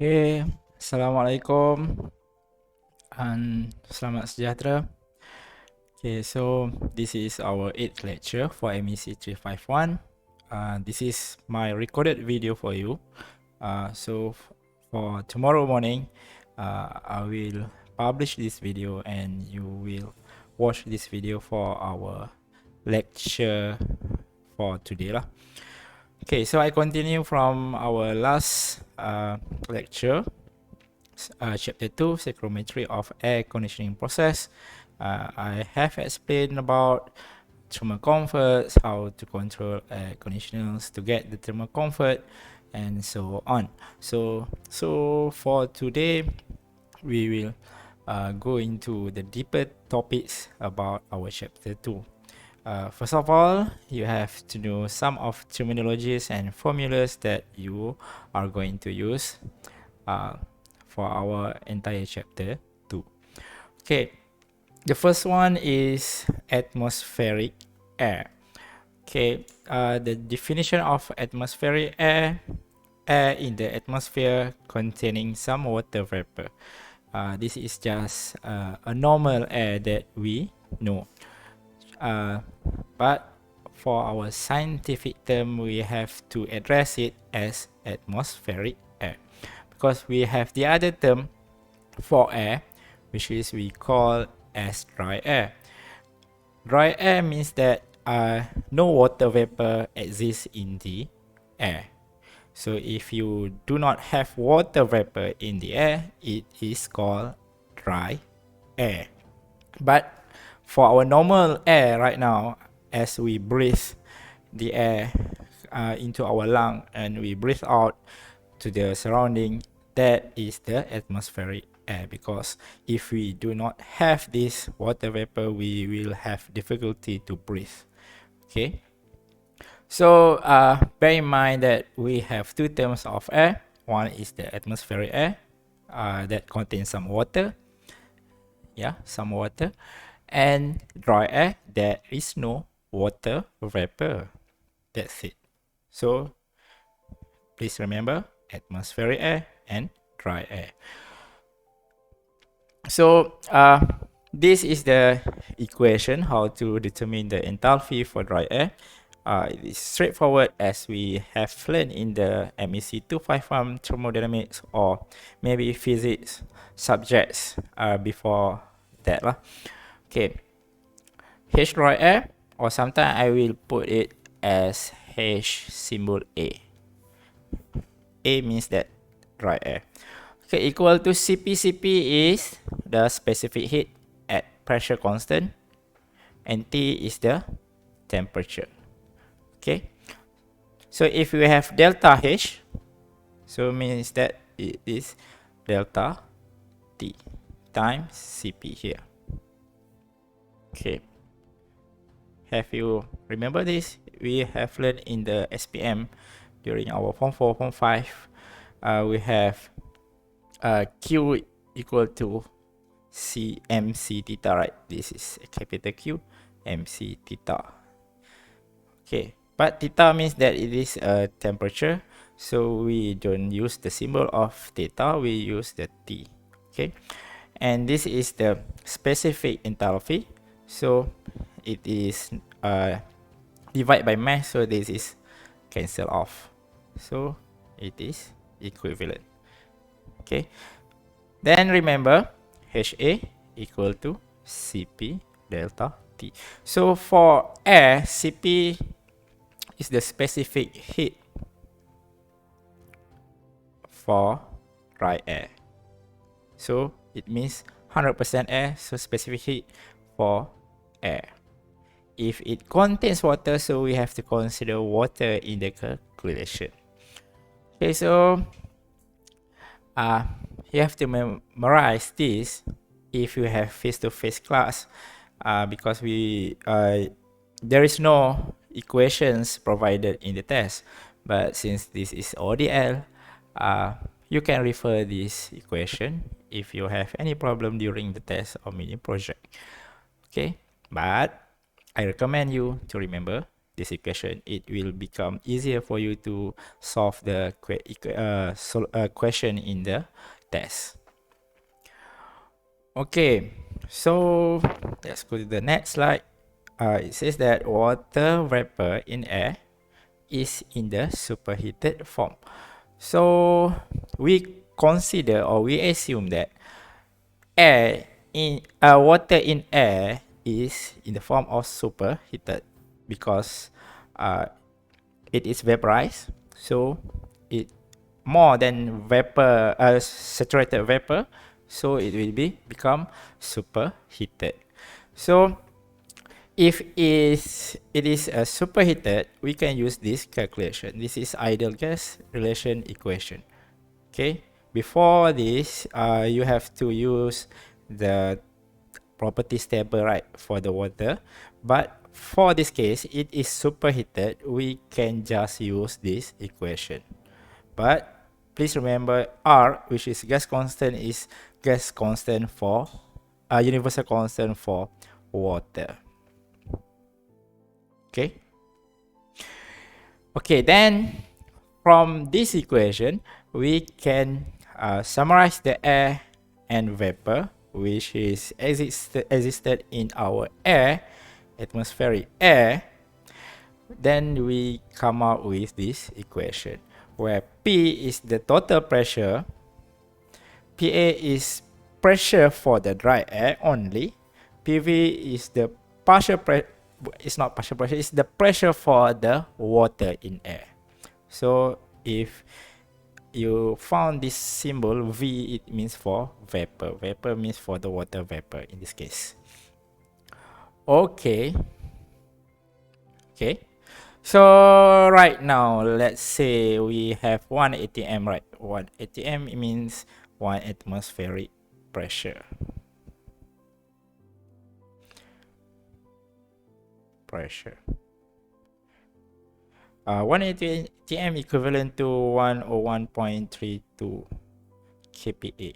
Oke, Assalamualaikum and selamat sejahtera. Okay, so this is our 8th lecture for MEC351. This is my recorded video for you. For tomorrow morning, I will publish this video and you will watch this video for our lecture for today lah. Okay, so I continue from our last lecture, chapter 2, Cyclometry of air conditioning process. I have explained about thermal comforts, how to control air conditioners to get the thermal comfort, and so on. So for today, we will go into the deeper topics about our chapter 2. First of all, you have to know some of terminologies and formulas that you are going to use for our entire chapter 2. Okay, the first one is atmospheric air. Okay, the definition of atmospheric air: air in the atmosphere containing some water vapor. This is just a normal air that we know. But for our scientific term, we have to address it as atmospheric air, because we have the other term for air, which is we call as dry air. Dry air means that no water vapor exists in the air. So if you do not have water vapor in the air, it is called dry air. But for our normal air right now, as we breathe the air into our lung and we breathe out to the surrounding, that is the atmospheric air, because if we do not have this water vapor, we will have difficulty to breathe. Okay, so bear in mind that we have two terms of air. One is the atmospheric air that contains some water, some water, and dry air, there is no water vapor. That's it. So please remember atmospheric air and dry air. So this is the equation how to determine the enthalpy for dry air. It is straightforward, as we have learned in the MEC251 thermodynamics or maybe physics subjects before that lah. Okay, H dry air, or sometimes I will put it as H symbol A. A means that dry air. Okay, equal to Cp. Cp is the specific heat at pressure constant, and T is the temperature. Okay, so if we have delta H, so means that it is delta T times Cp here. Okay, have you remember this? We have learned in the SPM during our form 4, form 5. We have Q equal to C MC theta, right? This is a capital Q, MC theta. Okay, but theta means that it is a temperature, so we don't use the symbol of theta, we use the T. Okay, and this is the specific enthalpy, so it is divided by mass, so this is cancel off, so it is equivalent. Okay, then remember HA equal to Cp delta T. So for air, Cp is the specific heat for dry air. So it means 100% air, so specific heat for air. If it contains water, so we have to consider water in the calculation. Okay, so you have to memorize this if you have face-to-face class, because there is no equations provided in the test, but since this is ODL, you can refer this equation if you have any problem during the test or mini project. Okay, but I recommend you to remember this equation, it will become easier for you to solve the question in the test. Okay, so let's go to the next slide. It says that water vapor in air is in the superheated form. So we consider, or we assume that water in air is in the form of superheated because it is vaporized, so it more than vapor, saturated vapor, so it will become superheated. So if it is superheated, we can use this calculation. This is ideal gas relation equation. Okay, before this, you have to use the properties table, right, for the water, but for this case it is superheated, we can just use this equation. But please remember R, which is gas constant, is gas constant for universal constant for water. Okay, then from this equation we can summarize the air and vapor which is existed in our atmospheric air. Then we come out with this equation where P is the total pressure, PA is pressure for the dry air only, PV is the partial pressure, it's not partial pressure, it's the pressure for the water in air. So if you found this symbol V, it means for vapor. Vapor means for the water vapor in this case. Okay. So right now, let's say we have 1 ATM, right? 1 ATM means 1 atmospheric pressure. 1 ATM equivalent to 101.32 kPa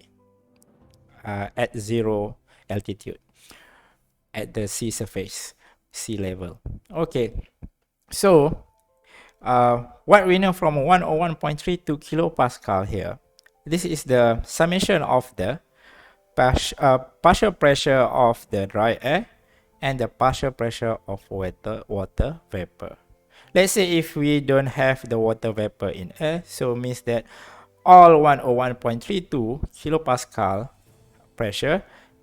at 0 altitude at the sea surface, sea level. Okay, so what we know from 101.32 kilopascal here, this is the summation of the partial pressure of the dry air and the partial pressure of water vapor. Let's say if we don't have the water vapor in air, so means that all 101.32 kilopascal pressure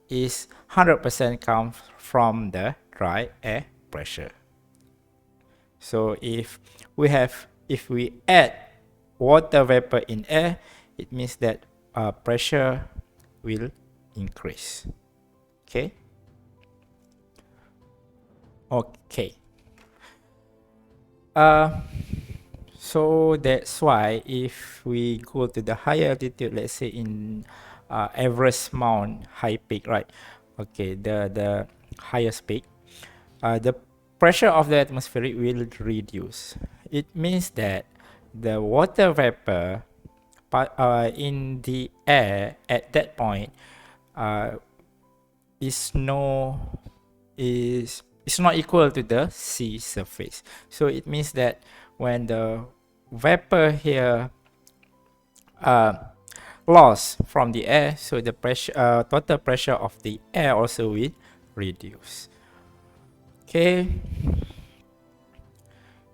is 100% comes from the dry air pressure. So if we add water vapor in air, it means that pressure will increase. Okay. So that's why if we go to the higher altitude, let's say in Everest Mount high peak, right? Okay, the highest peak, the pressure of the atmosphere will reduce. It means that the water vapor in the air at that point is not equal to the sea surface. So it means that when the vapor here lost from the air, so the pressure, total pressure of the air also will reduce. Okay.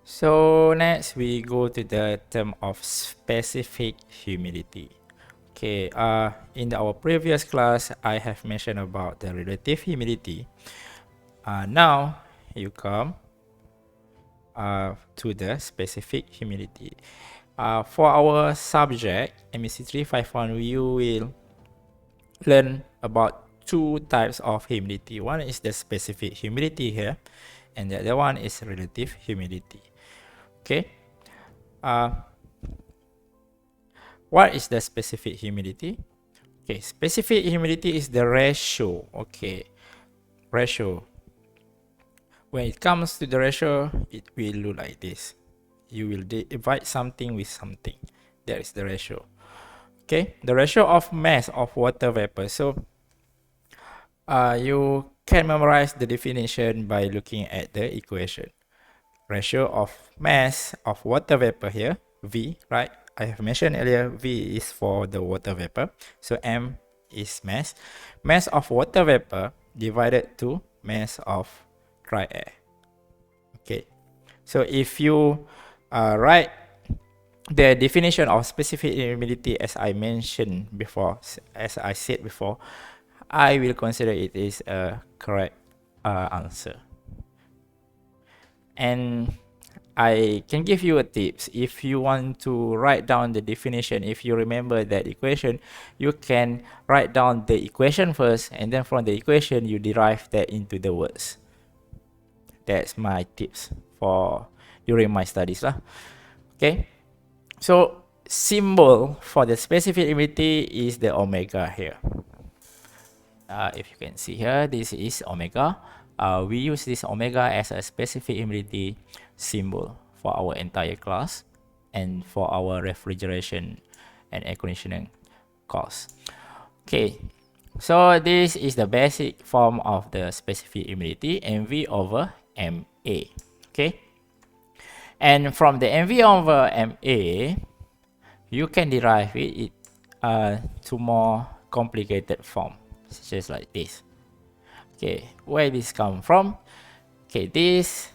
So next we go to the term of specific humidity. Okay, in our previous class, I have mentioned about the relative humidity. Now you come to the specific humidity. For our subject, MEC351, you will learn about two types of humidity. One is the specific humidity here, and the other one is relative humidity. Okay. What is the specific humidity? Okay, specific humidity is the ratio. Okay, ratio. When it comes to the ratio, it will look like this. You will divide something with something. That is the ratio. Okay, the ratio of mass of water vapor. So you can memorize the definition by looking at the equation. ratio of mass of water vapor here, V, right? I have mentioned earlier, V is for the water vapor. So M is mass. Mass of water vapor divided to mass of dry air. Okay. So if you write the definition of specific humidity as I mentioned before, as I said before, I will consider it is a correct answer. And I can give you a tips. If you want to write down the definition, if you remember that equation, you can write down the equation first, and then from the equation you derive that into the words. That's my tips for during my studies lah. Okay, so symbol for the specific humidity is the omega here. If you can see here, this is omega. We use this omega as a specific humidity symbol for our entire class and for our refrigeration and air conditioning course. Okay, so this is the basic form of the specific humidity, MV over MA. Okay, and from the MV over MA, you can derive it to more complicated form, just like this. Okay, where this come from? Okay, this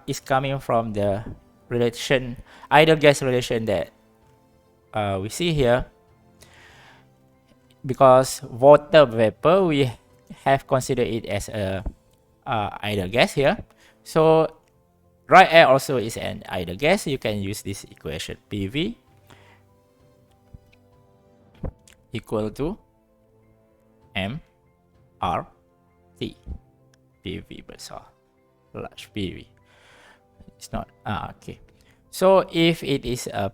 is coming from the relation, ideal gas relation that we see here. Because water vapor, we have considered it as a ideal gas here. So dry air also is an ideal gas. You can use this equation, PV equal to MRT. PV besar, large PV. It's not okay. So if it is a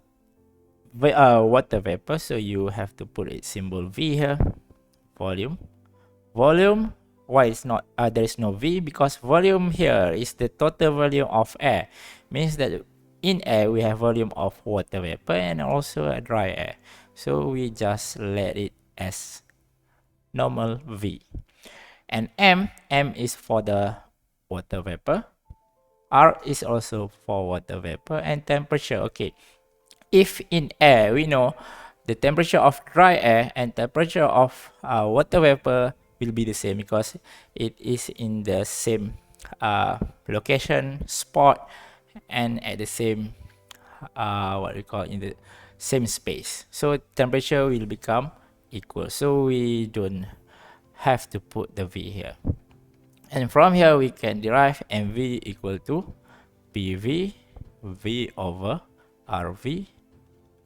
water vapor, so you have to put its symbol V here. Volume. Why it's not there is no V? Because volume here is the total volume of air. Means that in air we have volume of water vapor and also a dry air. So we just let it as normal V. And M is for the water vapor. R is also for water vapor, and temperature. Okay, if in air we know the temperature of dry air and temperature of water vapor will be the same because it is in the same location, spot, and at the same what we call in the same space. So temperature will become equal. So we don't have to put the V here. And from here we can derive MV equal to PV V over RV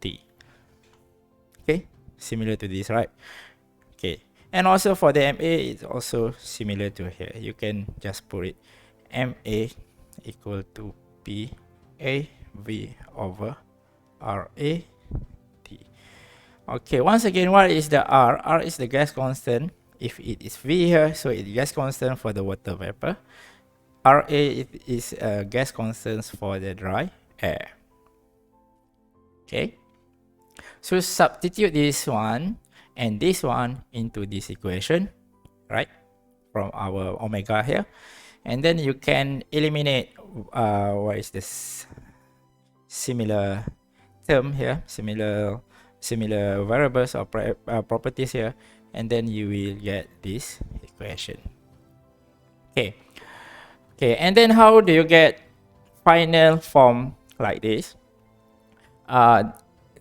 T. Okay, similar to this, right? Okay, and also for the MA, it's also similar to here. You can just put it MA equal to PA V over RA T. Okay, once again, what is the R? R is the gas constant. If it is V here, so it is gas constant for the water vapor. RA is gas constants for the dry air. Okay, so substitute this one and this one into this equation, right, from our omega here, and then you can eliminate what is this similar term here, similar variables or properties here, and then you will get this equation. Okay, and then how do you get final form like this?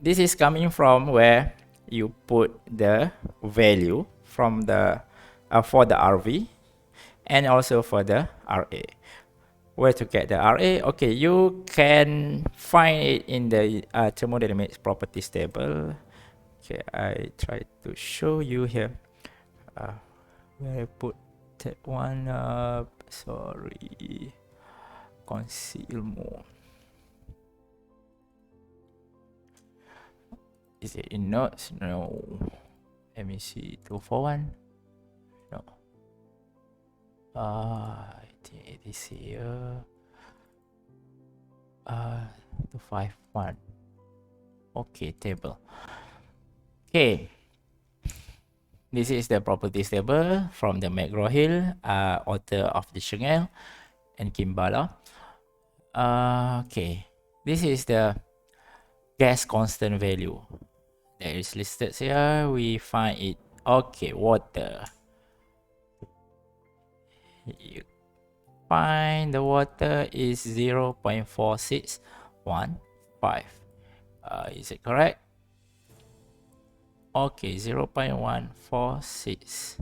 This is coming from where you put the value from the for the RV and also for the RA. Where to get the RA? Okay, you can find it in the thermodynamics properties table. Okay, I try to show you here. Where I put that one up. Sorry, conceal more. Is it in notes? No. MEC351. No. I think it is here. 251. Okay, table. Okay. This is the properties table from the McGraw-Hill, author of the Chengel and Kimbala. Okay, this is the gas constant value that is listed here. We find it. Okay, water. You find the water is 0.4615. Is it correct? Okay, 0.14615,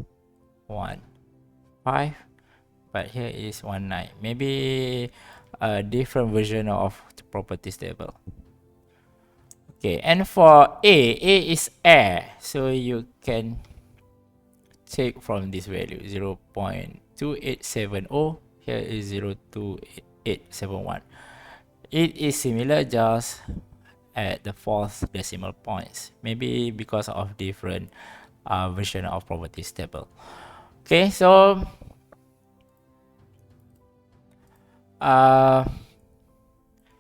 but here is 19. Maybe a different version of the properties table. Okay, and for A is air, so you can take from this value 0.2870. Here is 0.2871. It is similar, just at the fourth decimal points, maybe because of different version of properties table. Okay, so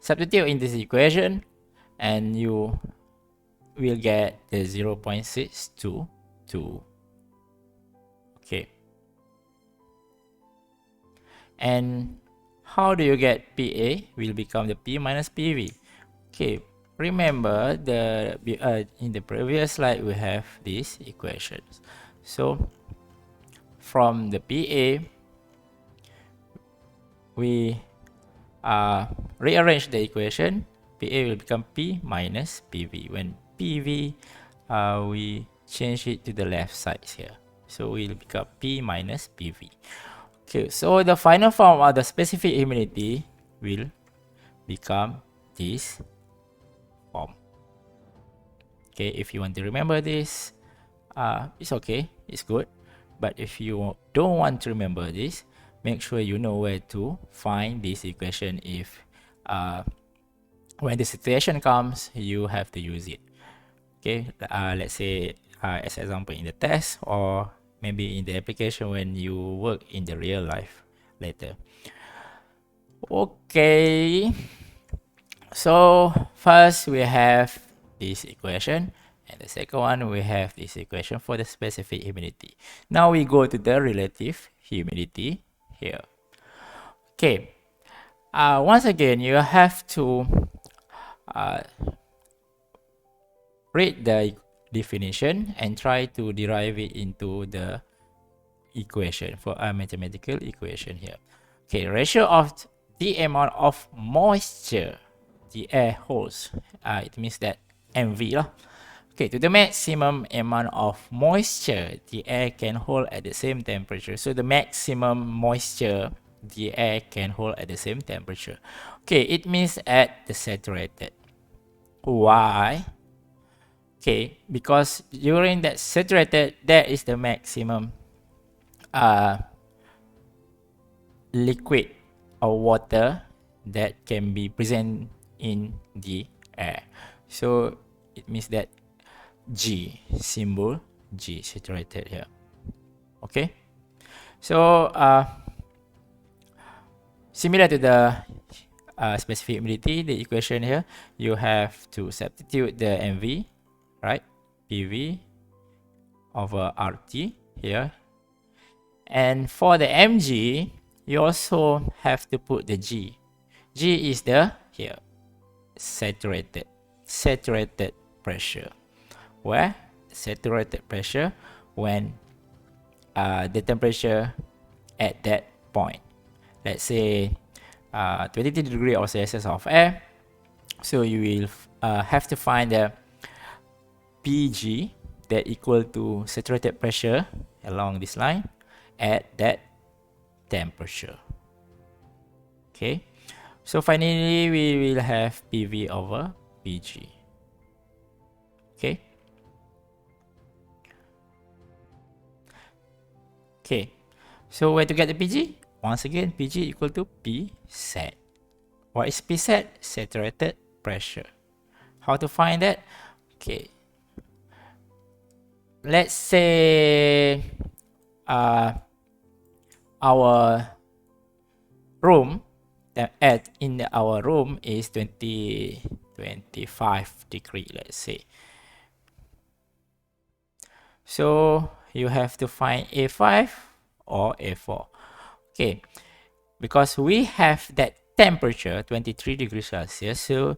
substitute in this equation and you will get the 0.622. Okay, and how do you get PA will become the P minus PV? Okay, remember the in the previous slide we have these equations. So from the PA we rearrange the equation. PA will become P minus PV. When PV we change it to the left side here, so it will become P minus PV. Okay, so the final form of the specific humidity will become this form. Okay, if you want to remember this, it's okay, it's good. But if you don't want to remember this, make sure you know where to find this equation if when the situation comes, you have to use it. Okay, let's say as example in the test, or maybe in the application when you work in the real life later. Okay, so first we have this equation, and the second one we have this equation for the specific humidity. Now we go to the relative humidity here. Okay, once again you have to read the definition and try to derive it into the equation for a mathematical equation here. Okay, ratio of the amount of moisture the air holds, it means that MV lah. Okay, to the maximum amount of moisture the air can hold at the same temperature. So the maximum moisture the air can hold at the same temperature. Okay, it means at the saturated. Why? Okay, because during that saturated, there is the maximum liquid or water that can be present in the air. So it means that G, symbol G, saturated here. Okay, so similar to the specific humidity, the equation here, you have to substitute the MV, right? PV over RT here. And for the mg, you also have to put the g. G is the here saturated pressure, where saturated pressure when the temperature at that point, let's say 22 degrees Celsius of air. So you will have to find the Pg that equal to saturated pressure along this line at that temperature. Okay, so finally we will have PV over PG. Okay. Okay, so where to get the PG? Once again, PG equal to P sat. What is P sat? Saturated pressure. How to find that? Okay, let's say our room in our room is 25 degree, let's say. So you have to find A5 or A4. Okay, because we have that temperature 23 degrees Celsius. So,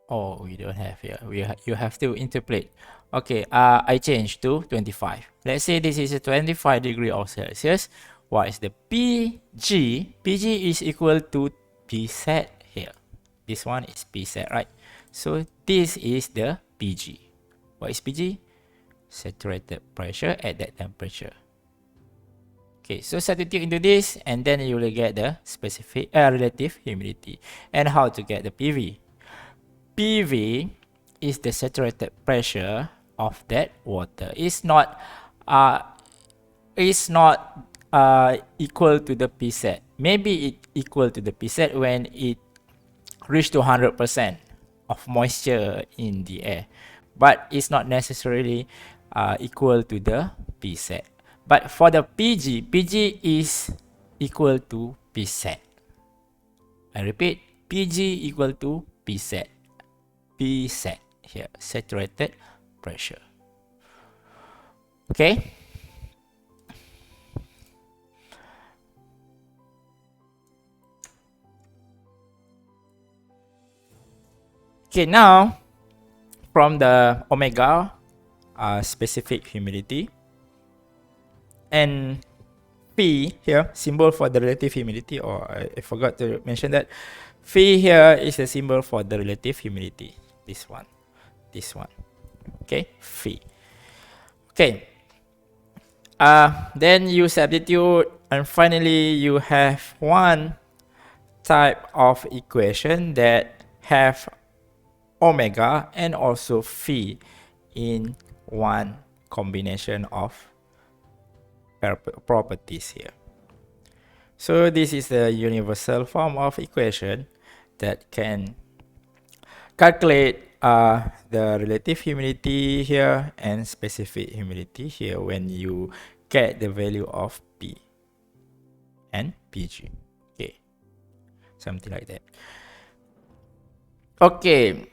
oh, we don't have here. You have to interpolate. Okay, I change to 25. Let's say this is a 25 degree of Celsius. What is the PG? PG is equal to P set here. This one is P set, right? So this is the PG. What is PG? Saturated pressure at that temperature. Okay, so substitute into this, and then you will get the specific relative humidity. And how to get the PV? PV is the saturated pressure of that water. It's not equal to the P set. Maybe it equal to the P set when it reach to 100% of moisture in the air, but it's not necessarily equal to the P set. But for the PG, PG is equal to P set. I repeat, PG equal to P set. P set here, saturated pressure. Okay. Okay, now from the omega specific humidity, and P here, symbol for the relative humidity, or I forgot to mention that. Phi here is a symbol for the relative humidity. This one. Okay, Phi. Okay. Then you substitute, and finally you have one type of equation that have omega and also phi in one combination of properties here. So this is the universal form of equation that can calculate the relative humidity here and specific humidity here when you get the value of P and PG. Okay, something like that. Okay,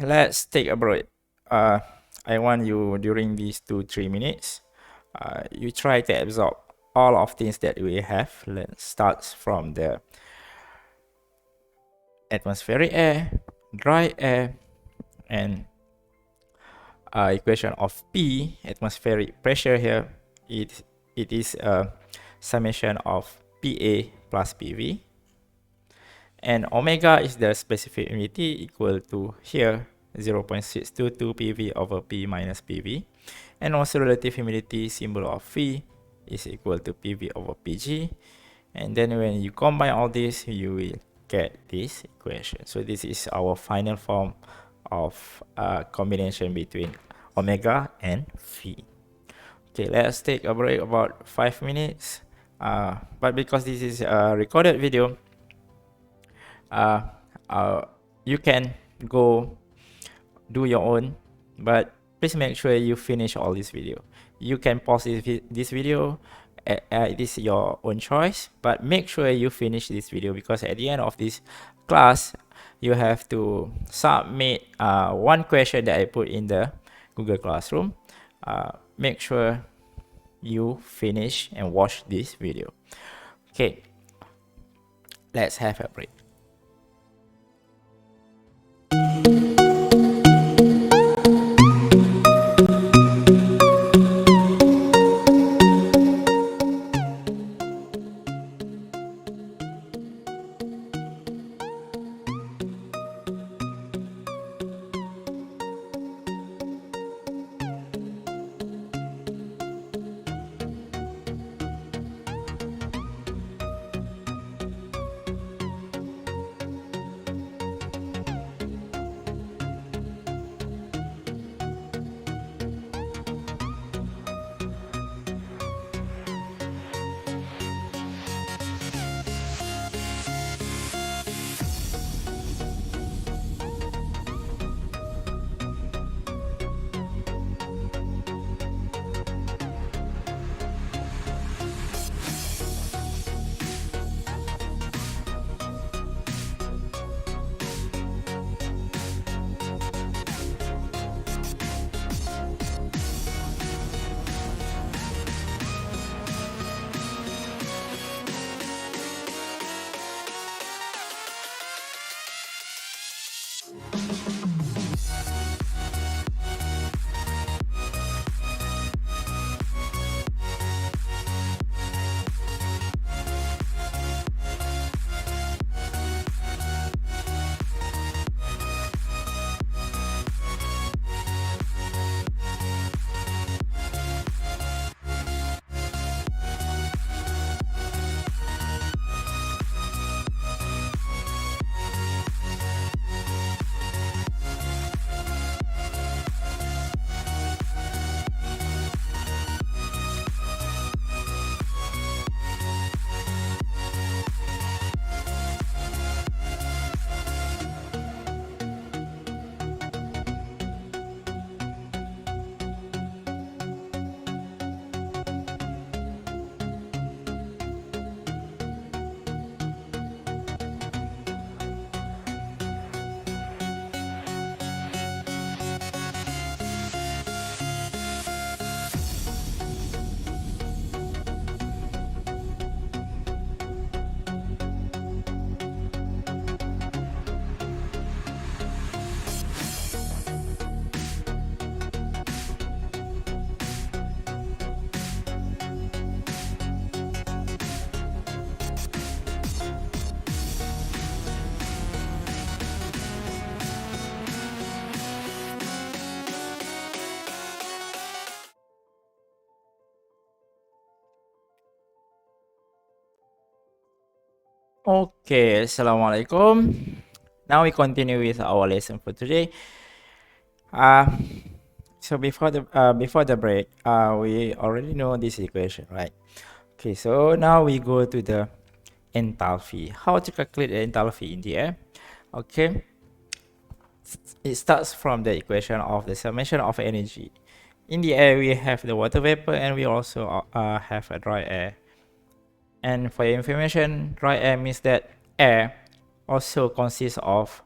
let's take a break. I want you during these 2-3 minutes, you try to absorb all of things that we have learned. Starts from the atmospheric air, dry air, and equation of P, atmospheric pressure here. It is a summation of PA plus PV, and omega is the specific humidity equal to here 0.622 PV over P minus PV, and also relative humidity symbol of phi is equal to PV over PG, and then when you combine all this, you will get this equation. So this is our final form of combination between omega and phi. Okay, let's take a break about 5 minutes. But because this is a recorded video, you can go do your own, but please make sure you finish all this video. You can pause this video. It is your own choice, but make sure you finish this video, because at the end of this class you have to submit one question that I put in the Google Classroom. Make sure you finish and watch this video. Okay, let's have a break. Okay, Assalamualaikum. Now we continue with our lesson for today. Uh, so before the break, we already know this equation, right? Okay, so now we go to the enthalpy. How to calculate the enthalpy in the air? Okay, it starts from the equation of the summation of energy. In the air, we have the water vapor, and we also have a dry air. And for your information, dry air means that air also consists of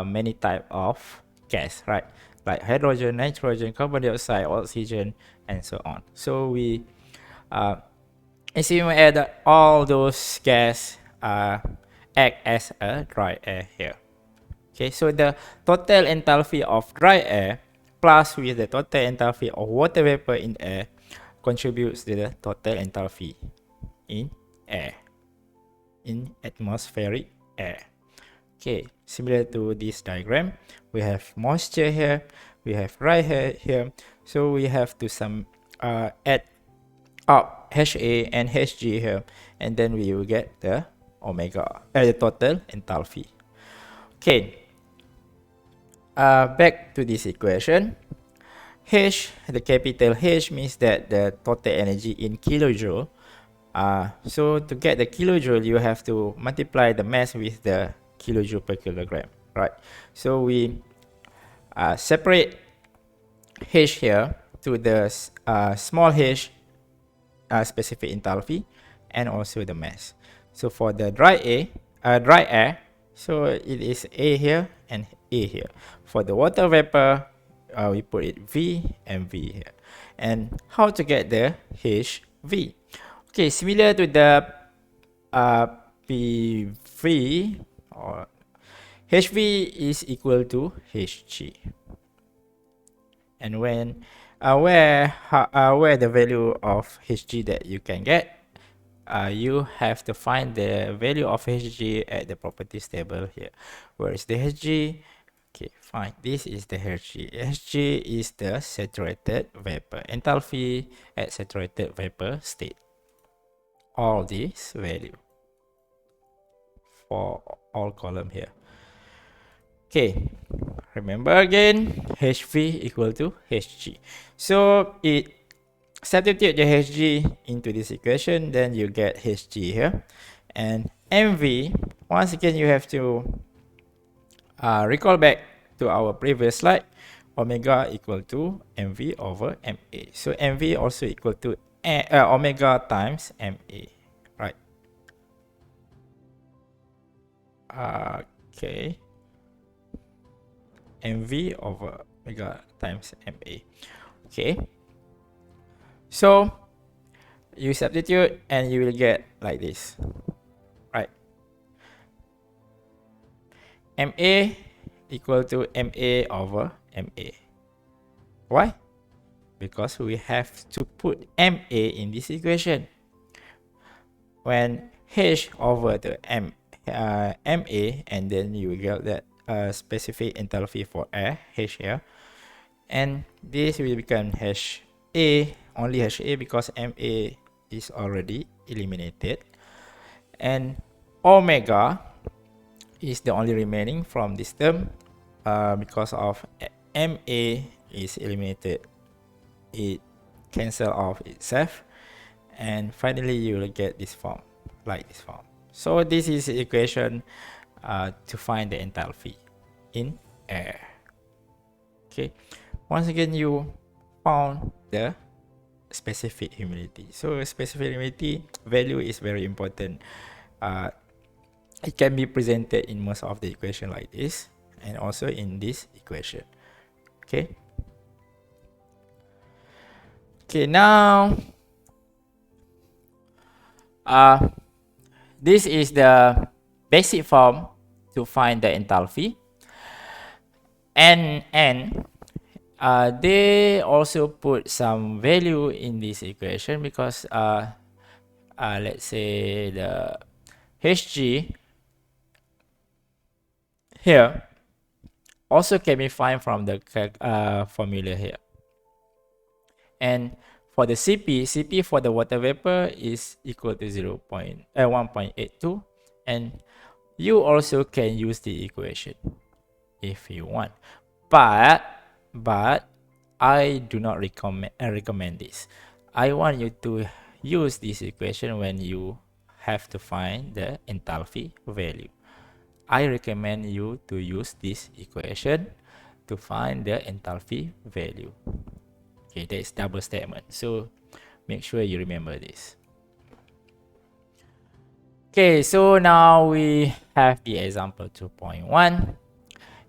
many type of gas, right? Like hydrogen, nitrogen, carbon dioxide, oxygen, and so on. So we assume that all those gas act as a dry air here. Okay, so the total enthalpy of dry air plus with the total enthalpy of water vapor in air contributes to the total enthalpy in air, in atmospheric air. Okay, similar to this diagram, we have moisture here, we have dry air here, so we have to add up HA and HG here, and then we will get the the total enthalpy. Okay, back to this equation. H, the capital H means that the total energy in kilojoule. So to get the kilojoule, you have to multiply the mass with the kilojoule per kilogram, right? So we separate H here to the small h specific enthalpy and also the mass. So for the dry air, so it is A here and A here. For the water vapor, we put it V and V here. And how to get the HV? Okay, similar to the PV, or HV is equal to HG. And where the value of Hg that you can get, you have to find the value of Hg at the properties table here. Where is the Hg? Okay, fine. This is the Hg. Hg is the saturated vapor enthalpy at saturated vapor state. All these value for all column here. Okay, remember again, HV equal to Hg. So it substitute the Hg into this equation, then you get Hg here. And MV, once again, you have to recall back to our previous slide. Omega equal to MV over MA. So MV also equal to omega times MA, right? Okay. MV over omega times MA. Okay. So you substitute and you will get like this, right? MA equal to MA over MA. Why? Because we have to put MA in this equation. When H over the MA, and then you will get that specific enthalpy for air, H here. And this will become HA, only HA, because MA is already eliminated. And omega is the only remaining from this term because of MA is eliminated. It cancel off itself. And finally, you will get this form, like this form. So this is the equation to find the enthalpy in air. Okay. Once again, you found the specific humidity. So specific humidity value is very important. It can be presented in most of the equation like this, and also in this equation. Okay. Okay, now this is the basic form to find the enthalpy. And they also put some value in this equation because let's say the Hg here also can be found from the formula here. And for the Cp for the water vapor is equal to 1.82, And you also can use the equation if you want, but I do not recommend this. I want you to use this equation when you have to find the enthalpy value. I recommend you to use this equation to find the enthalpy value. Okay, that is double statement, so make sure you remember this. Okay, so now we have the example 2.1,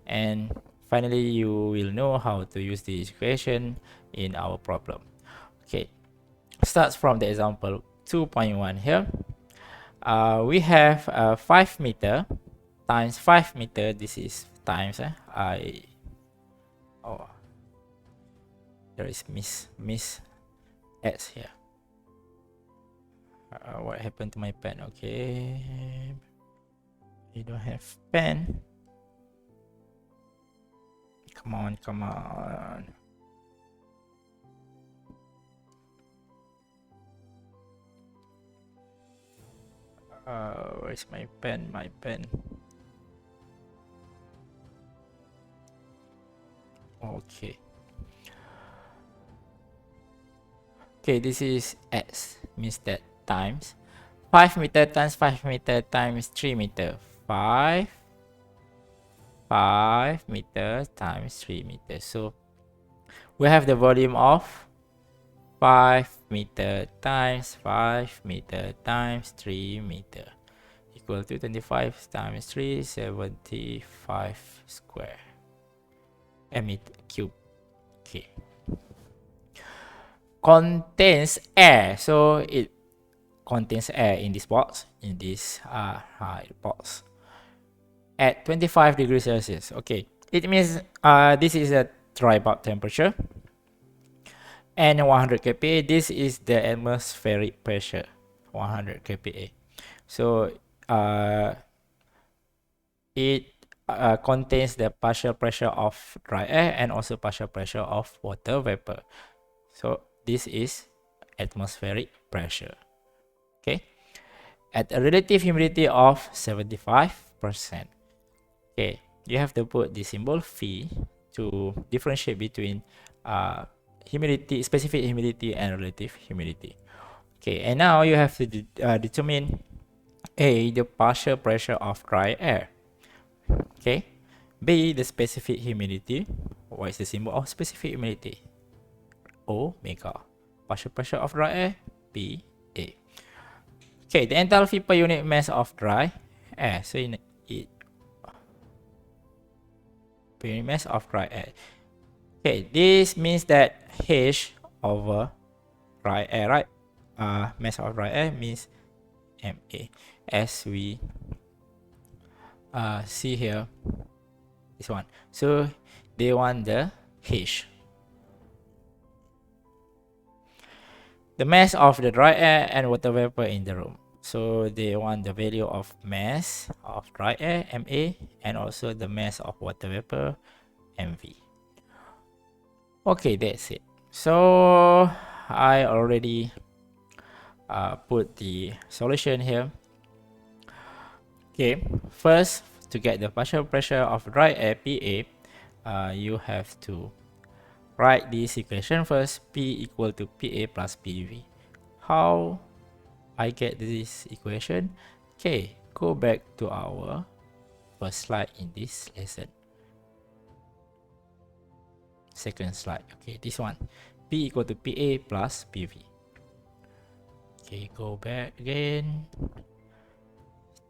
and finally you will know how to use the equation in our problem. Okay, starts from the example 2.1 here. We have 5 meter times 5 meter. This is times there is miss s here. What happened to my pen? Okay, you don't have pen. Come on. Where's my pen? Okay. Okay, this is s, means that times 5 meter times 5 meter times 3 meter. 5 meter times 3 meter. So we have the volume of 5 meter times 5 meter times 3 meter equal to 25 times 3, 75 square meter cube. Okay. Contains air, so it contains air in this box, box at 25 degrees Celsius. Okay, it means this is a dry bulb temperature, and 100 kPa, this is the atmospheric pressure, 100 kPa. So it contains the partial pressure of dry air and also partial pressure of water vapor. So this is atmospheric pressure. Okay, at a relative humidity of 75%. Okay, you have to put the symbol phi to differentiate between humidity, specific humidity, and relative humidity. Okay, and now you have to determine A, the partial pressure of dry air. Okay, B, the specific humidity. What is the symbol of specific humidity? Omega. Partial pressure of dry air, P, A. Okay, the enthalpy per unit mass of dry air. So in it per unit mass of dry air. Okay, this means that H over dry air, right? Mass of dry air means MA, as we see here, this one. So they want the H. The mass of the dry air and water vapor in the room. So they want the value of mass of dry air, MA, and also the mass of water vapor, MV. Okay, that's it. So I already put the solution here. Okay, first, to get the partial pressure of dry air, PA, you have to write this equation first. P equal to PA plus PV. How I get this equation? Okay, go back to our first slide in this lesson. Second slide. Okay, this one. P equal to PA plus PV. Okay, go back again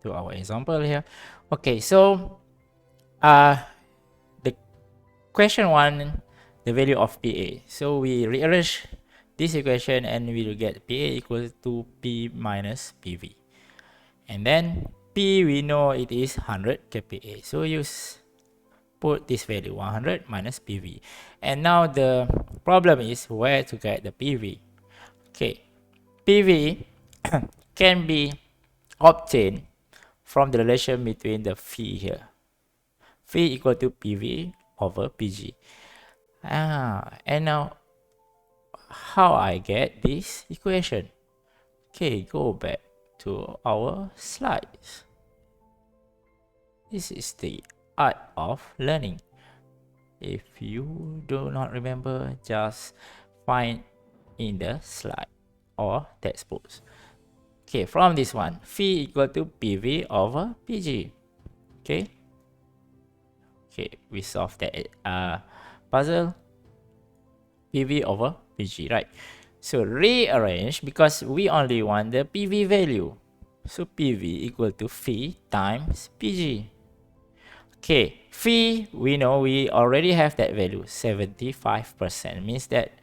to our example here. Okay, so the question one, the value of PA. So we rearrange this equation and we will get PA equals to P minus PV. And then P, we know it is 100 kPa. So use put this value 100 minus PV. And now the problem is where to get the PV. Okay, PV can be obtained from the relation between the phi here. Phi equal to PV over PG. And now how I get this equation? Okay, go back to our slides. This is the art of learning. If you do not remember, just find in the slide or textbooks. Okay, from this one, phi equal to PV over PG. Okay. Okay, we solve that puzzle. PV over PG, right? So rearrange because we only want the PV value. So PV equal to phi times PG. Okay, phi, we know we already have that value, 75%, means that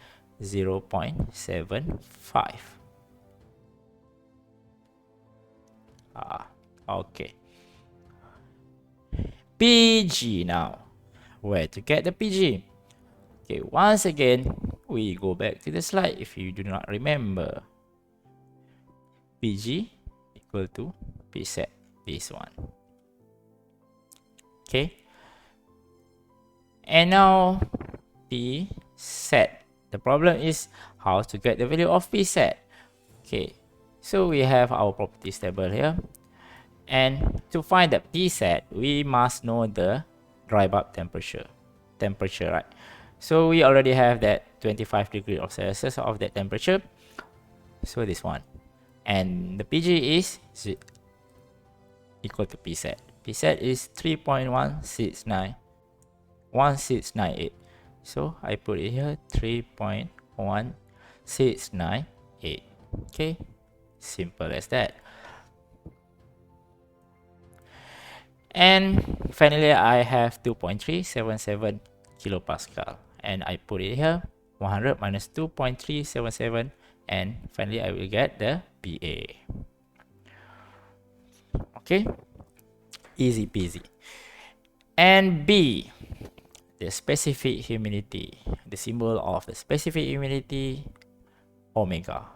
0.75. Okay. PG now. Where to get the PG? Okay, once again, we go back to the slide if you do not remember. PG equal to P set, this one. Okay. And now P set. The problem is how to get the value of P set. Okay. So we have our properties table here. And to find the P set, we must know the dry bulb temperature. Right? So we already have that 25 degrees Celsius of that temperature. So this one. And the PG is equal to P set. P set is 3.1698. So I put it here 3.1698. Okay, simple as that. And finally, I have 2.377 kilopascal, and I put it here 100 minus 2.377, and finally I will get the PA. Okay, easy peasy. And B, the specific humidity, the symbol of the specific humidity, omega.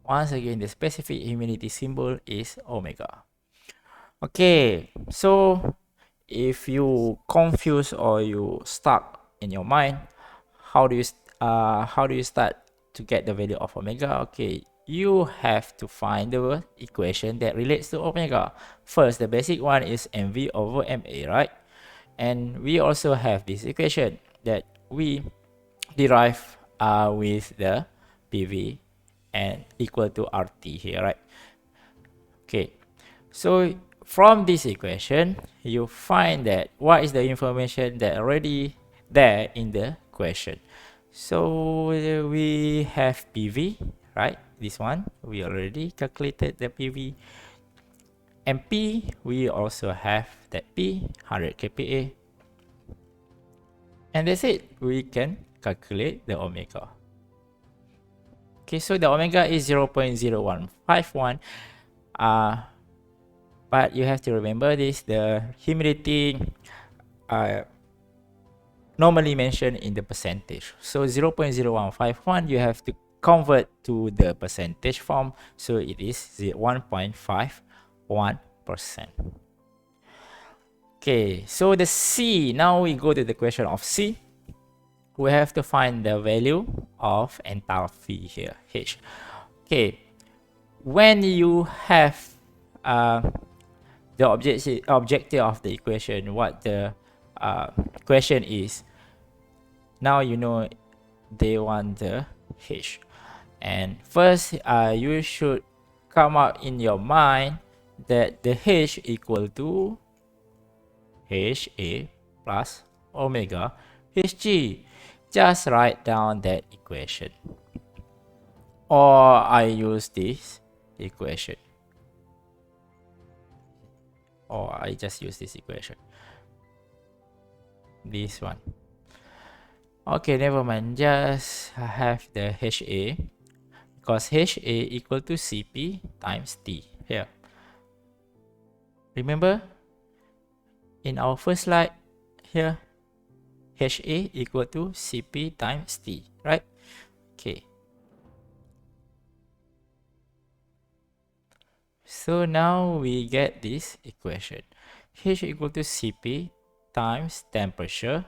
Once again, the specific humidity symbol is omega. Okay, so if you confuse or you stuck in your mind, how do you start to get the value of omega? Okay, you have to find the equation that relates to omega. First, the basic one is mv over ma, right? And we also have this equation that we derive with the PV and equal to RT here, right? Okay, so from this equation, you find that what is the information that already there in the question. So we have PV, right? This one, we already calculated the PV. And P, we also have that P, 100 kPa. And that's it. We can calculate the omega. Okay, so the omega is 0.0151. But you have to remember this, the humidity normally mentioned in the percentage. So 0.0151, you have to convert to the percentage form. So it is 1.51%. Okay, so the C, now we go to the question of C. We have to find the value of enthalpy here, H. Okay, when you have the objective of the equation, what the question is, now you know they want the H. And first, you should come up in your mind that the H equal to HA plus omega Hg. Just write down that equation. Or I use this equation. Or I just use this equation. This one. Okay, never mind. Just have the HA. Because HA equal to Cp times T. Here. Remember? In our first slide, here, HA equal to Cp times T, right? Okay. So now we get this equation. H equal to Cp times temperature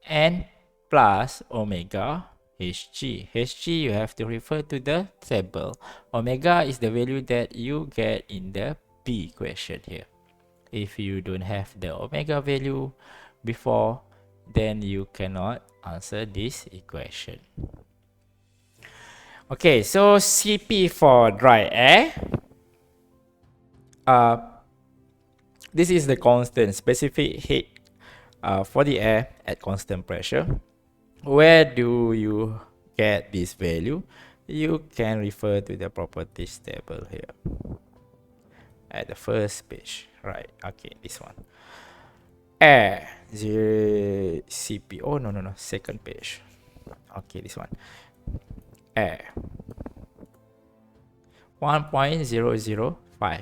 and plus omega Hg. Hg, you have to refer to the table. Omega is the value that you get in the B equation here. if you don't have the omega value before, then you cannot answer this equation. Okay, so Cp for dry air, this is the constant specific heat for the air at constant pressure. Where do you get this value? You can refer to the properties table here at the first page, right? Okay, this one. Air, Cp, oh no, second page. Okay, this one. Air, 1.005.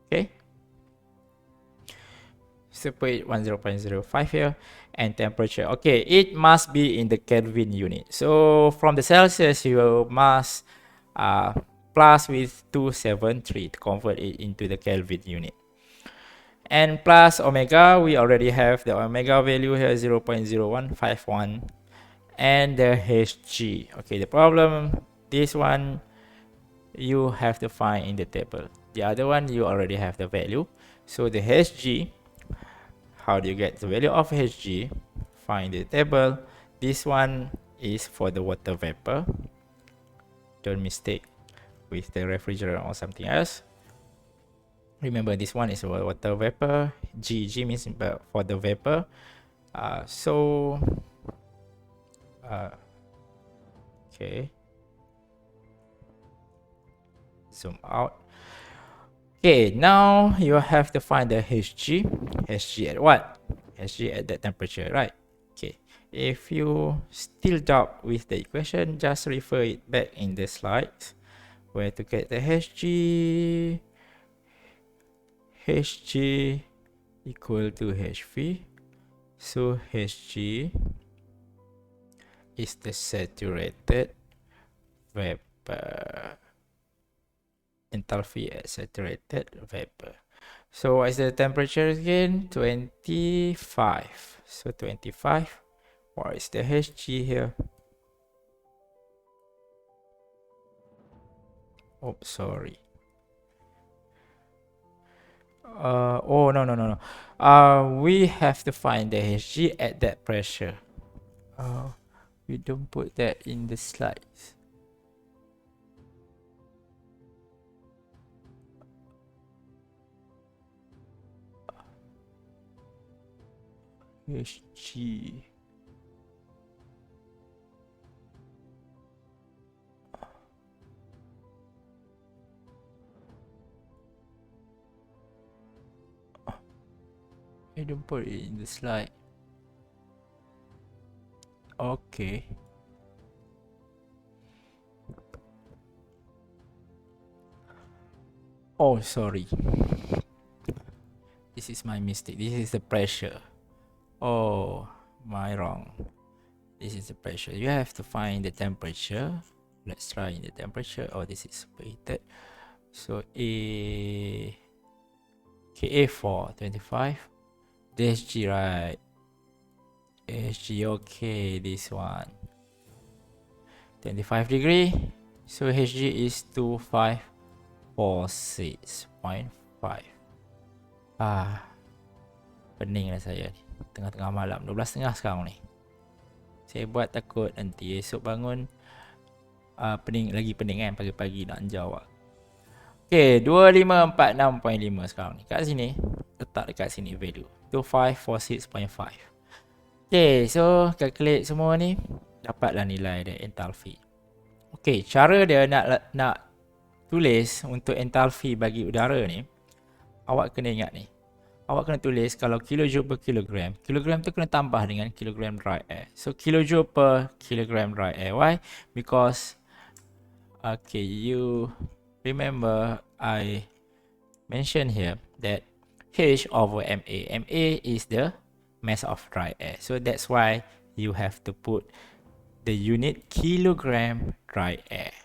Okay, so put it 10.05 here. And temperature, okay, it must be in the Kelvin unit. So from the Celsius, you must plus with 273 to convert it into the Kelvin unit. And plus omega, we already have the omega value here, 0.0151. And the Hg, okay, the problem, this one you have to find in the table. The other one you already have the value. So the Hg, how do you get the value of Hg? Find the table. This one is for the water vapor. Don't mistake with the refrigerant or something else. Remember, this one is for water vapor. G means for the vapor. Okay. Zoom out. Okay, now you have to find the Hg. Hg at what? Hg at that temperature, right? Okay. If you still doubt with the equation, just refer it back in the slides where to get the Hg. Hg equal to Hv. So Hg is the saturated vapor. Enthalpy at saturated vapor. So what is the temperature again? 25. So 25. What is the Hg here? Oh, sorry. Oh, no. We have to find the Hg at that pressure. We don't put that in the slides. Hg. I don't put it in the slide. Okay. Oh, sorry. This is my mistake. This is the pressure. Oh, my wrong. This is the pressure. You have to find the temperature. Let's try in the temperature. Oh, this is weighted. So A Ka for 25. The Hg, right? Hg, okay, this one. 25 degree. So Hg is 2546.5. Pening lah saya ni. Tengah-tengah malam, 12.30 sekarang ni. Saya buat takut nanti esok bangun pening kan, pagi-pagi nak jawab. Okay, 2546.5 sekarang ni. Kat sini, letak dekat sini value 2546.5. Okay, so calculate semua ni, dapatlah nilai dia enthalpy. Okay, cara dia nak tulis untuk enthalpy bagi udara ni, awak kena ingat ni. Awak kena tulis kalau kilojoule per kilogram. Kilogram tu kena tambah dengan kilogram dry air. So kilojoule per kilogram dry air. Why? Because okay, you remember I mentioned here that H over MA. MA is the mass of dry air. So that's why you have to put the unit kilogram dry air.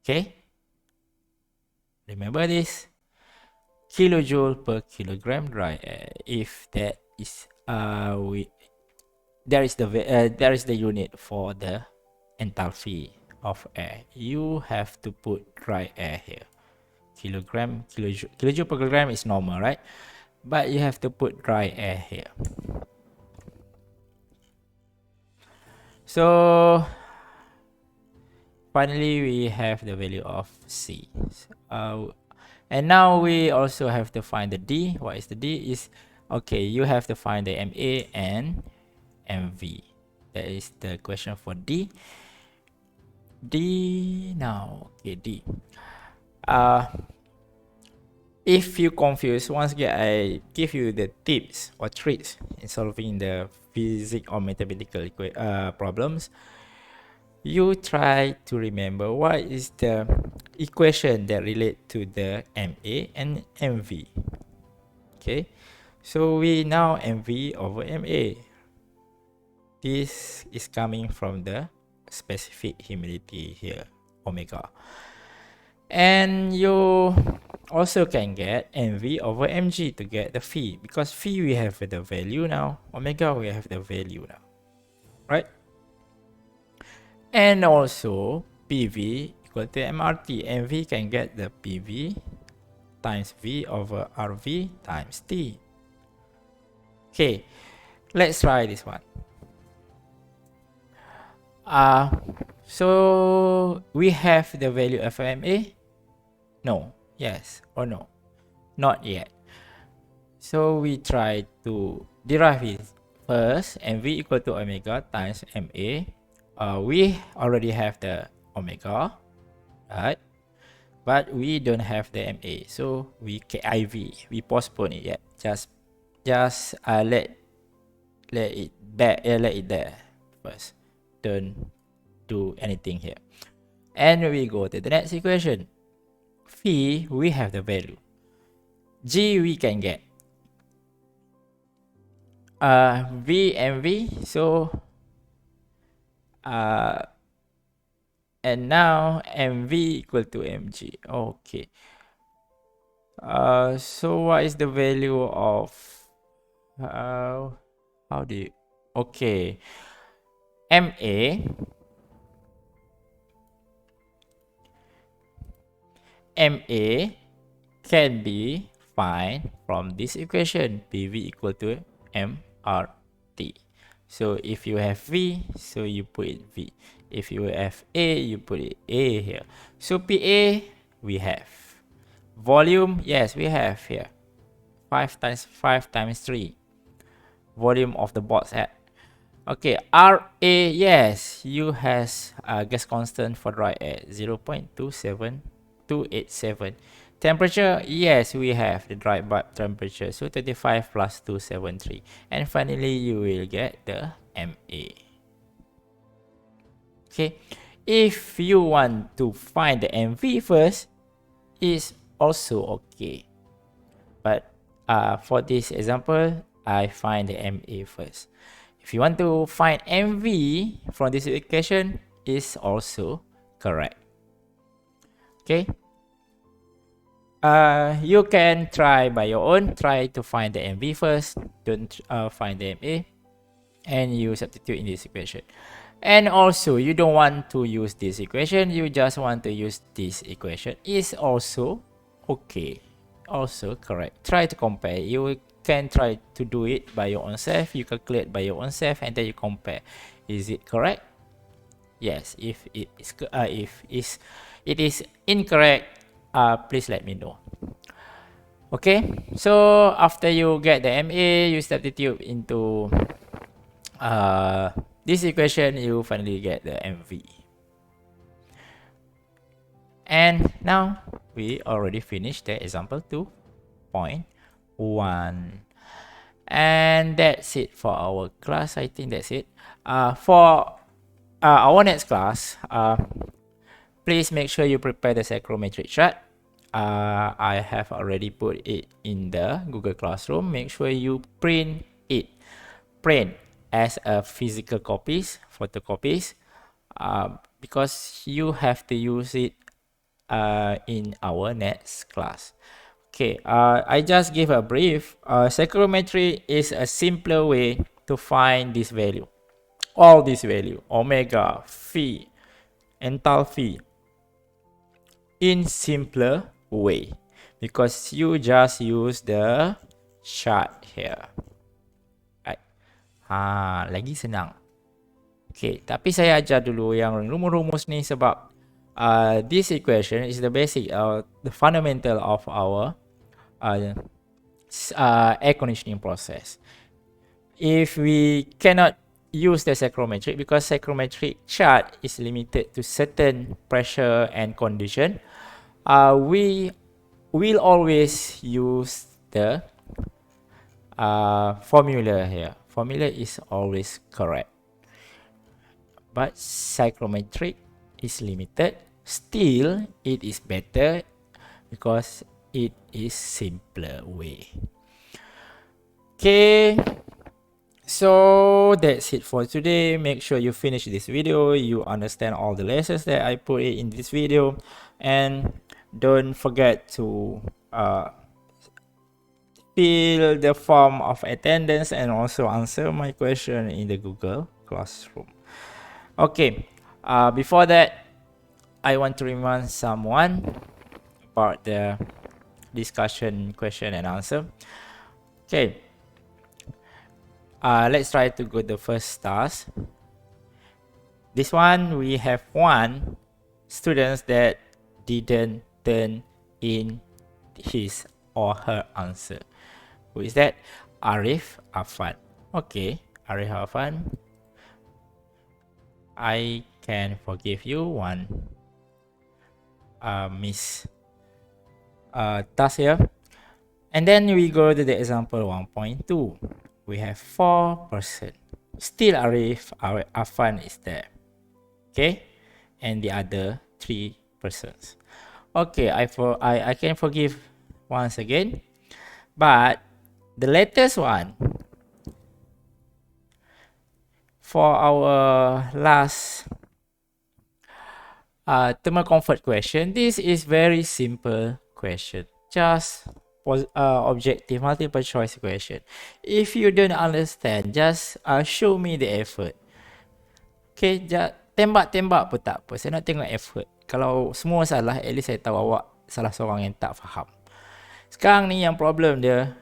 Okay? Remember this? Kilojoule per kilogram dry air. If that is there is the unit for the enthalpy of air. You have to put dry air here. kilojoule per kilogram is normal, right? But you have to put dry air here. So finally we have the value of C. And now we also have to find the D. What is the D? Is okay, you have to find the MA and MV. That is the question for D. D now. Okay, D. If you confuse, once again, I give you the tips or tricks in solving the physics or mathematical problems. You try to remember what is the equation that relate to the MA and MV. Okay, so we now MV over MA. This is coming from the specific humidity here, omega. And you also can get MV over MG to get the phi, because phi we have the value now, omega we have the value now, right? And also PV equal to MRT. MV can get the PV times V over RV times T. Okay, let's try this one. So we have the value of MA. No, yes or no? Not yet. So we try to derive it first. MV equal to omega times MA. We already have the omega, right? But we don't have the MA, so we KIV. We postpone it yet. Just let it there first. Don't do anything here. And we go to the next equation. Phi, we have the value. G we can get. V and V. So and now MV equal to MG. Okay. So what is the value of how do you, okay, MA can be find from this equation, PV equal to MRT. So if you have V, so you put it V. If you have A, you put it A here. So PA we have. Volume, yes, we have here. 5 times 5 times 3. Volume of the box head. Okay, RA, yes, you has gas constant for dry air, 0.27287. Temperature, yes, we have the dry bulb temperature, so 35 plus 273. And finally, you will get the MA. Okay, if you want to find the MV first, is also okay. But for this example, I find the MA first. If you want to find MV from this equation, is also correct. Okay. You can try by your own. Try to find the MV first. Don't find the MA, and you substitute in this equation. And also, you don't want to use this equation. You just want to use this equation. Is also okay. Also correct. Try to compare. You can try to do it by your own self. You calculate by your own self, and then you compare. Is it correct? Yes. If it is incorrect, please let me know. Okay, so after you get the MA, you substitute into this equation, you finally get the MV. And now we already finished the example 2.1, and that's it for our class. I think that's it. For our next class, please make sure you prepare the psychrometric chart. I have already put it in the Google Classroom. Make sure you print it. Print as a physical copies, photocopies, because you have to use it in our next class. Okay, I just give a brief. Psychrometry is a simpler way to find this value. All this value, omega, phi, enthalpy, in simpler way because you just use the chart here. Right. Lagi senang. Okay, tapi saya ajar dulu yang rumus-rumus ni sebab this equation is the basic, the fundamental of our air conditioning process. If we cannot use the psychrometric because psychrometric chart is limited to certain pressure and condition, we will always use the formula here. Formula is always correct. But psychrometric is limited. Still, it is better because it is simpler way. Okay. So that's it for today. Make sure you finish this video. You understand all the lessons that I put in this video. And don't forget to fill the form of attendance and also answer my question in the Google Classroom. Okay, before that, I want to remind someone about the discussion question and answer. Okay, let's try to go the first task. This one, we have one student that didn't turn in his or her answer. Who is that? Arif Afan. Okay, Arif Afan, I can forgive you one miss task here. And then we go to the example 1.2. We have 4 persons. Still Arif Afan is there. Okay, and the other 3 persons. Okay, I can forgive once again, but the latest one for our last thermal comfort question, this is very simple question, just objective multiple choice question. If you don't understand, just show me the effort. Okay, tembak-tembak pun tak apa, saya nak tengok effort. Kalau semua salah, at least saya tahu awak salah seorang yang tak faham. Sekarang ni yang problem dia,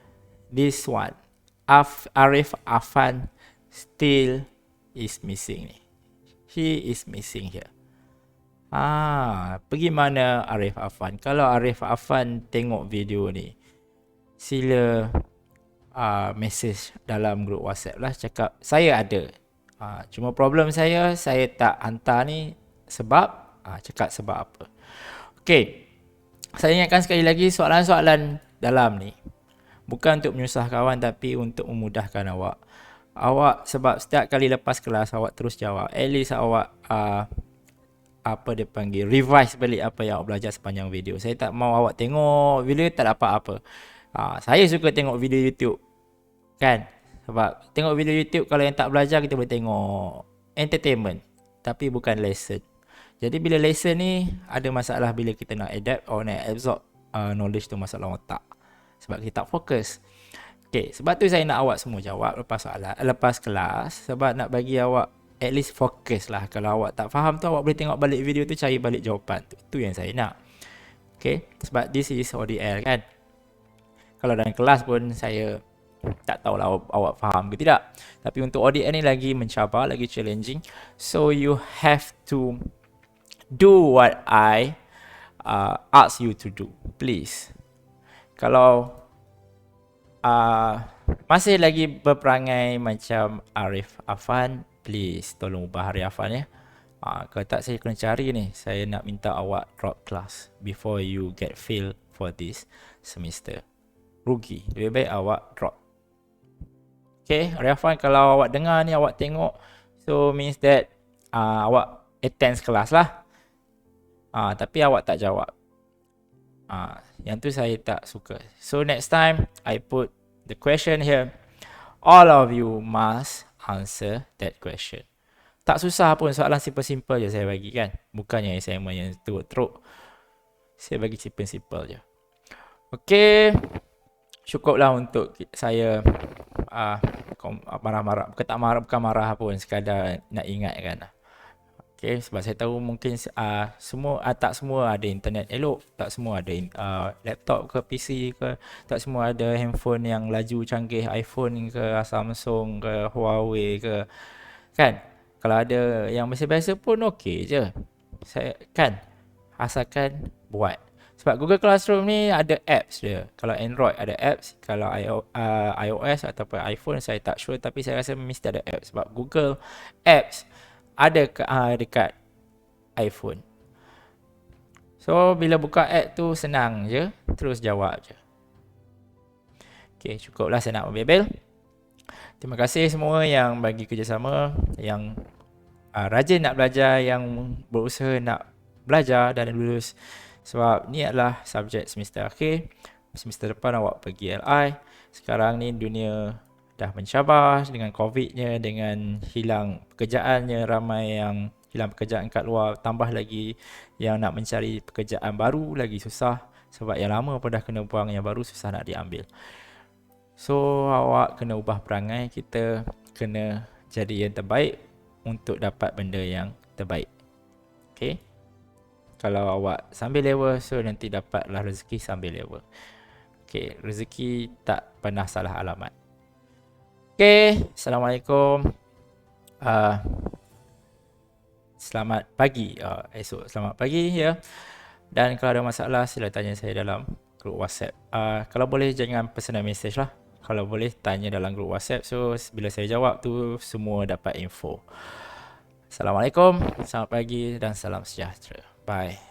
this one, Arif Afan still is missing ni. He is missing here. Pergi mana Arif Afan? Kalau Arif Afan tengok video ni, sila message dalam grup WhatsApp lah, cakap saya ada. Cuma problem saya tak hantar ni sebab cakap sebab apa. Okay, saya ingatkan sekali lagi, soalan-soalan dalam ni bukan untuk menyusahkan kawan, tapi untuk memudahkan awak. Sebab setiap kali lepas kelas awak terus jawab, at least awak apa dia panggil, revise balik apa yang awak belajar sepanjang video. Saya tak mau awak tengok video tak dapat apa. Saya suka tengok video YouTube kan, sebab tengok video YouTube, kalau yang tak belajar kita boleh tengok entertainment tapi bukan lesson. Jadi bila lesson ni ada masalah bila kita nak adapt or nak absorb knowledge tu, masalah otak sebab kita tak fokus. Okay, sebab tu saya nak awak semua jawab lepas kelas, sebab nak bagi awak at least fokus lah. Kalau awak tak faham tu, awak boleh tengok balik video tu, cari balik jawapan tu. Itu yang saya nak. Okay, sebab this is ODL kan. Kalau dalam kelas pun saya tak tahulah awak faham ke tidak. Tapi untuk ODL ni lagi mencabar, lagi challenging. So you have to do what I ask you to do, please. Kalau masih lagi berperangai macam Arif Afan, please tolong ubah Arif Afan ya. Kalau tak, saya kena cari ni. Saya nak minta awak drop class before you get fail for this semester. Rugi. Lebih baik awak drop. Okay, Arif Afan, kalau awak dengar ni, awak tengok, so means that awak attend kelas lah. Tapi awak tak jawab. Yang tu saya tak suka. So next time I put the question here, all of you must answer that question. Tak susah pun, soalan simple-simple je saya bagi kan. Bukannya assignment yang teruk-teruk. Saya bagi simple-simple je. Okay, cukuplah untuk saya marah-marah. Bukan marah pun, sekadar nak ingatkan. Okay, sebab saya tahu mungkin tak semua ada internet elok, tak semua ada laptop ke PC ke, tak semua ada handphone yang laju canggih, iPhone ke, Samsung ke, Huawei ke, kan? Kalau ada yang biasa-biasa pun okey je. Saya kan asalkan buat. Sebab Google Classroom ni ada apps dia. Kalau Android ada apps, kalau iOS ataupun iPhone saya tak sure, tapi saya rasa mesti ada apps. Sebab Google Apps ada dekat iPhone. So bila buka app tu senang je, terus jawab je. Okay, cukuplah saya nak membebel. Terima kasih semua yang bagi kerjasama, yang rajin nak belajar, yang berusaha nak belajar dan lulus. Sebab ni adalah subjek semester akhir. Semester depan awak pergi LI. Sekarang ni dunia dah mencabar dengan COVID-nya, dengan hilang pekerjaannya, ramai yang hilang pekerjaan kat luar, tambah lagi yang nak mencari pekerjaan baru lagi susah, sebab yang lama pun dah kena buang, yang baru susah nak diambil. So awak kena ubah perangai, kita kena jadi yang terbaik untuk dapat benda yang terbaik. Okay, kalau awak sambil level, so nanti dapatlah rezeki sambil level. Okay, rezeki tak pernah salah alamat. Okay, Assalamualaikum. Selamat pagi. Esok selamat pagi ya. Dan kalau ada masalah sila tanya saya dalam grup WhatsApp. Kalau boleh jangan personal message lah. Kalau boleh tanya dalam grup WhatsApp. So bila saya jawab tu semua dapat info. Assalamualaikum, selamat pagi dan salam sejahtera. Bye.